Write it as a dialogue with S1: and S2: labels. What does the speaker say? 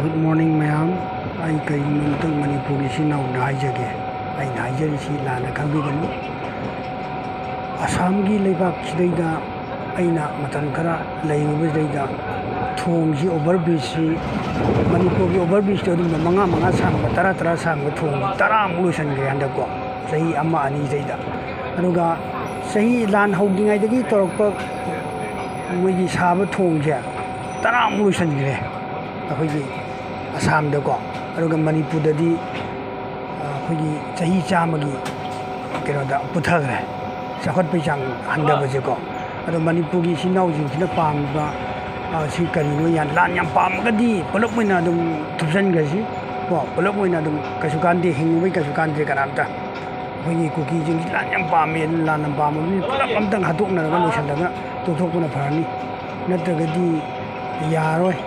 S1: Good morning ma'am. I kayumantang Manipuri sinaw na haijage. Ay naijari si lana kambiganu. Assamgi leibak sidayda aina matan kara layubadayda thong si overbridge si Manipuri overbridge to dum mga sangba tara sangba thong tara mulusan gre handako. Sahi ama ani zayda. Anuga sahi lan hawgingai dagi torokpa moigi saba thong je tara mulusan gre. Akhoi Assam dako aruga Manipur dadi akhoi chahi chamagi keroda puthagre sakhot pechang handa bajeko ado Manipur gi sinau jing sina pamba si karino yan lan yam pamgadi polok moina dum thupsan gasi ko polok moina dum kasukan de hingbai kasukan je kanamta akhoi kuki jing lan yam pame lan nam pam ni polok amtang hatuk na ga losan daga tothok puna pharani natragadi yaroi